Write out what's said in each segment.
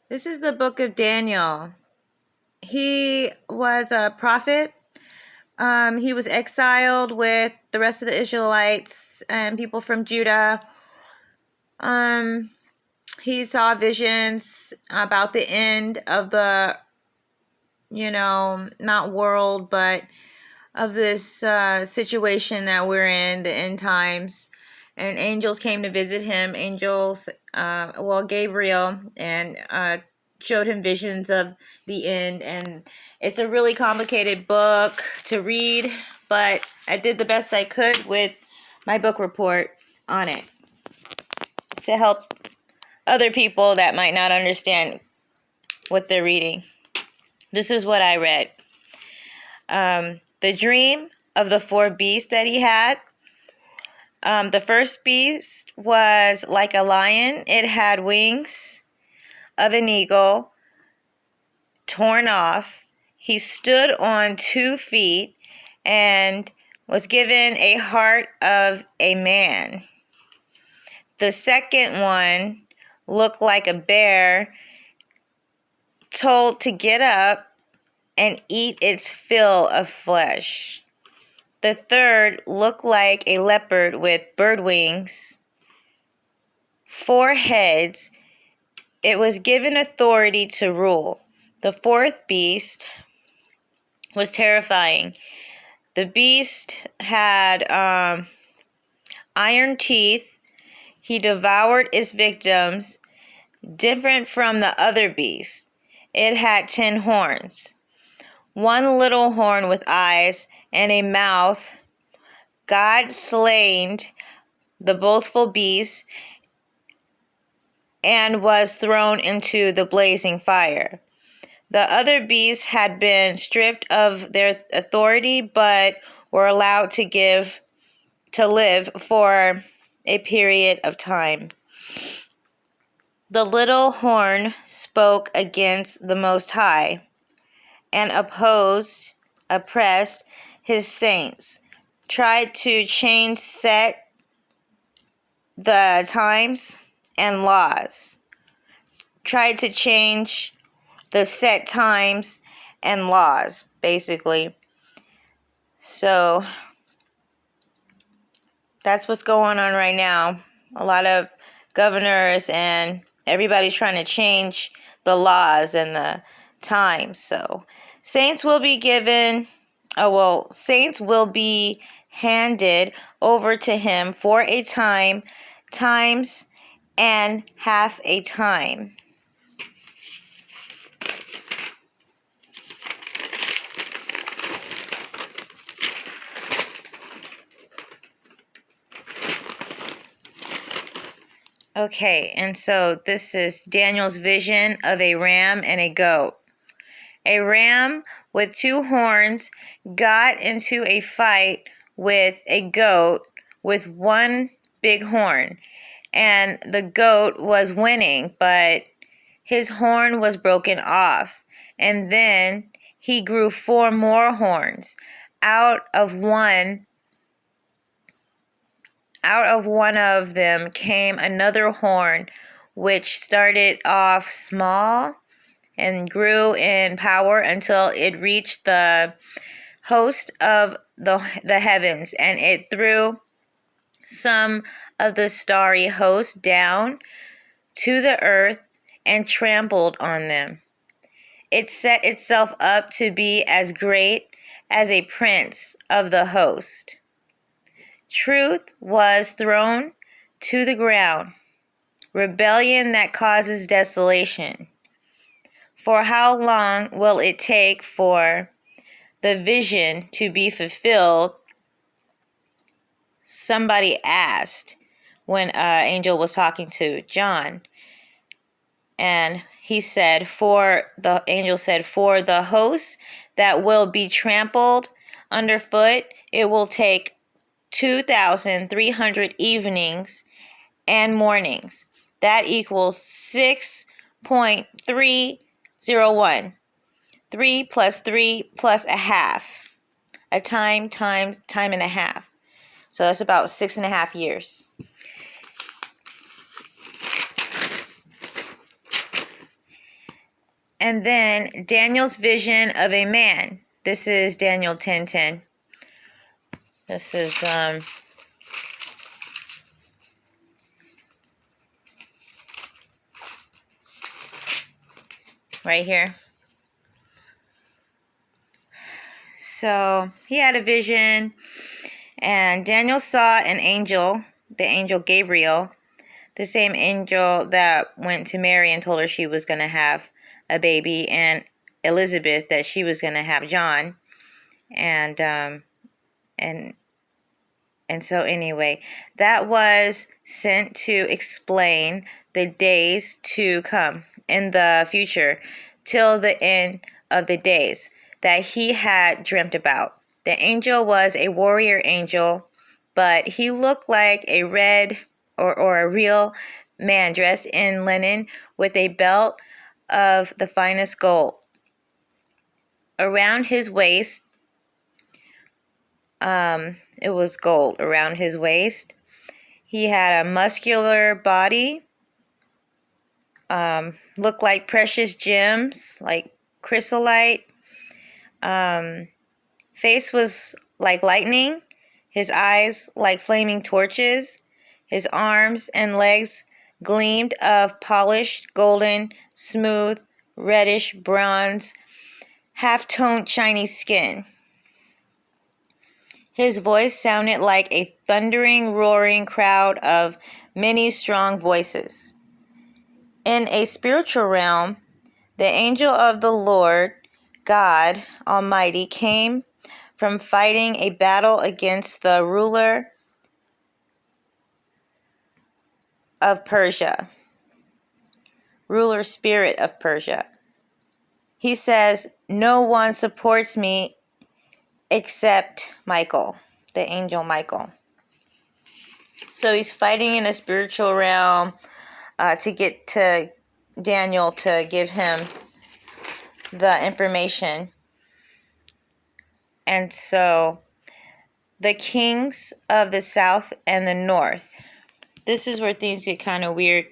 This is the book of Daniel. He was a prophet. He was exiled with the rest of the Israelites and people from Judah. He saw visions about the end of the, not world, but of this situation that we're in, the end times. And angels came to visit him. Gabriel, and showed him visions of the end. And it's a really complicated book to read, but I did the best I could with my book report on it to help other people that might not understand what they're reading. This is what I read. The dream of the 4 beasts that he had. The first beast was like a lion. It had wings of an eagle torn off. He stood on 2 feet and was given a heart of a man. The second one looked like a bear, told to get up and eat its fill of flesh. The third looked like a leopard with bird wings, 4 heads. It was given authority to rule. The fourth beast was terrifying. The beast had iron teeth. He devoured its victims, different from the other beasts. It had 10 horns. 1 little horn with eyes and a mouth. God slayed the boastful beast and was thrown into the blazing fire. The other beasts had been stripped of their authority, but were allowed to live for a period of time. The little horn spoke against the Most High and oppressed his saints, tried to set the times and laws, tried to change the set times and laws, basically. So that's what's going on right now. A lot of governors and everybody's trying to change the laws and the times. So saints will be handed over to him for a time, times, and half a time. Okay, and so this is Daniel's vision of a ram and a goat. A ram with 2 horns got into a fight with a goat with 1 big horn, and the goat was winning, but his horn was broken off, and then he grew 4 more horns. Out of one of them came another horn, which started off small and grew in power until it reached the host of the heavens, and it threw some of the starry host down to the earth and trampled on them. It set itself up to be as great as a prince of the host. Truth was thrown to the ground, rebellion that causes desolation. For how long will it take for the vision to be fulfilled? Somebody asked when angel was talking to John. And he said, the angel said, for the host that will be trampled underfoot, it will take 2,300 evenings and mornings. That equals 6.301. 3 plus 3 plus a half. A time times time and a half. So that's about 6.5 years. And then Daniel's vision of a man. This is Daniel 10:10. This is right here. So he had a vision, and Daniel saw an angel, the angel Gabriel, the same angel that went to Mary and told her she was going to have a baby, and Elizabeth that she was going to have John. And so anyway, that was sent to explain the days to come in the future till the end of the days that he had dreamt about. The angel was a warrior angel, but he looked like a red or a real man dressed in linen with a belt of the finest gold. Around his waist, it was gold around his waist. He had a muscular body, looked like precious gems, like chrysolite. Face was like lightning, his eyes like flaming torches, his arms and legs gleamed of polished, golden, smooth, reddish bronze, half-toned shiny skin. His voice sounded like a thundering, roaring crowd of many strong voices. In a spiritual realm, the angel of the Lord, God Almighty, came from fighting a battle against the ruler of Persia, ruler spirit of Persia. He says, "No one supports me except Michael, the angel Michael." So he's fighting in a spiritual realm to get to Daniel to give him the information. And so the kings of the south and the north. This is where things get kind of weird.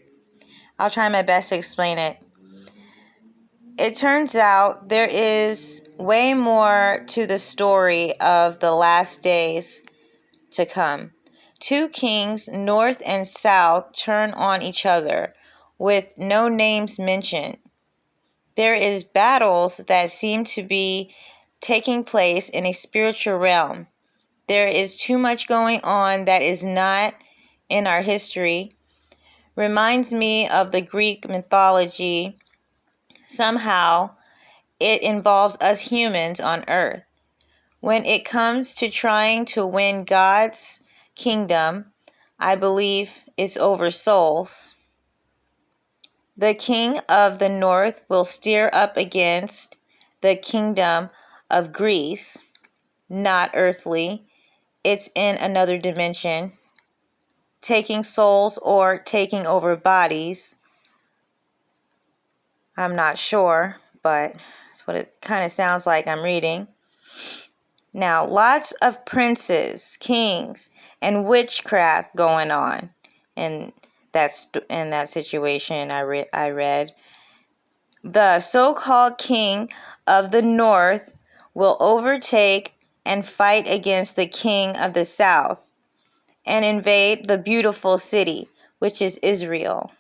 I'll try my best to explain it. It turns out there is way more to the story of the last days to come. Two kings, north and south, turn on each other with no names mentioned. There is battles that seem to be taking place in a spiritual realm. There is too much going on that is not in our history. Reminds me of the Greek mythology. Somehow, it involves us humans on earth. When it comes to trying to win God's kingdom, I believe it's over souls. The king of the north will steer up against the kingdom of Greece, not earthly. It's in another dimension, taking souls or taking over bodies. I'm not sure, but that's what it kind of sounds like I'm reading. Now, lots of princes, kings, and witchcraft going on in that situation I read. The so-called king of the north will overtake and fight against the king of the south and invade the beautiful city, which is Israel.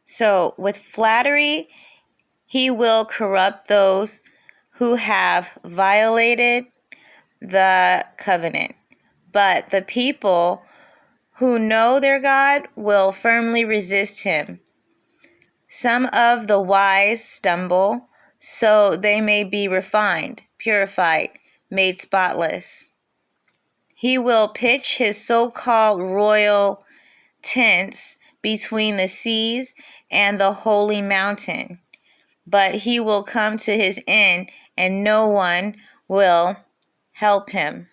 So, with flattery, he will corrupt those who have violated the covenant. But the people who know their God will firmly resist him. Some of the wise stumble, so they may be refined, purified, made spotless. He will pitch his so-called royal tents between the seas and the holy mountain. But he will come to his end, and no one will help him.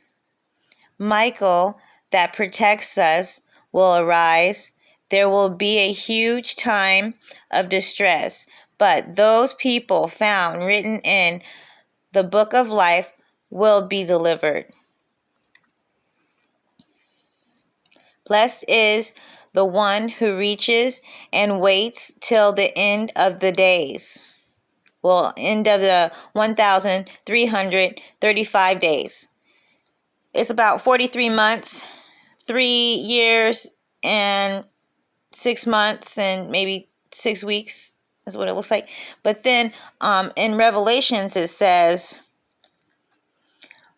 Michael, that protects us, will arise. There will be a huge time of distress, but those people found written in the book of life will be delivered. Blessed is the one who reaches and waits till the end of the days. Well, end of the 1,335 days. It's about 43 months, 3 years, and 6 months, and maybe 6 weeks is what it looks like. But then in Revelations it says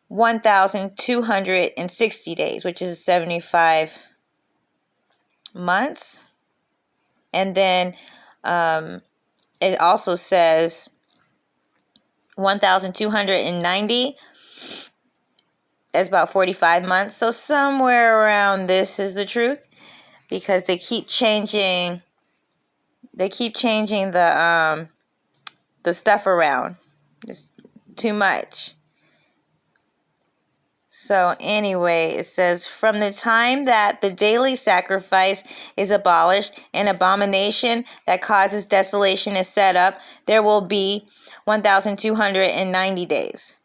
1,260 days, which is 75 months. And then it also says 1,290 is about 45 months. So somewhere around this is the truth, because they keep changing the stuff around. Just too much. So anyway, it says, from the time that the daily sacrifice is abolished, an abomination that causes desolation is set up, there will be 1,290 days,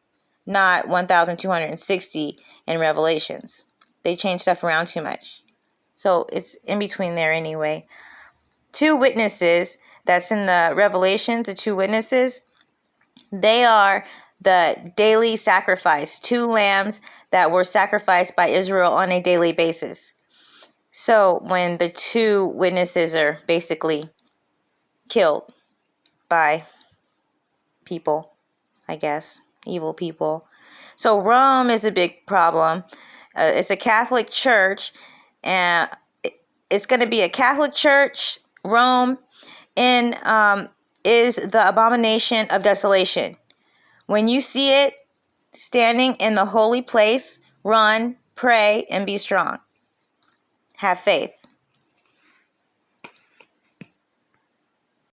not 1,260 in Revelations. They change stuff around too much. So it's in between there anyway. 2 witnesses, that's in the Revelations, the 2 witnesses, they are the daily sacrifice, 2 lambs that were sacrificed by Israel on a daily basis. So when the 2 witnesses are basically killed by people, I guess, evil people. So Rome is a big problem. It's a Catholic church, and it's going to be a Catholic church. Rome is the abomination of desolation. When you see it standing in the holy place, run, pray, and be strong. Have faith.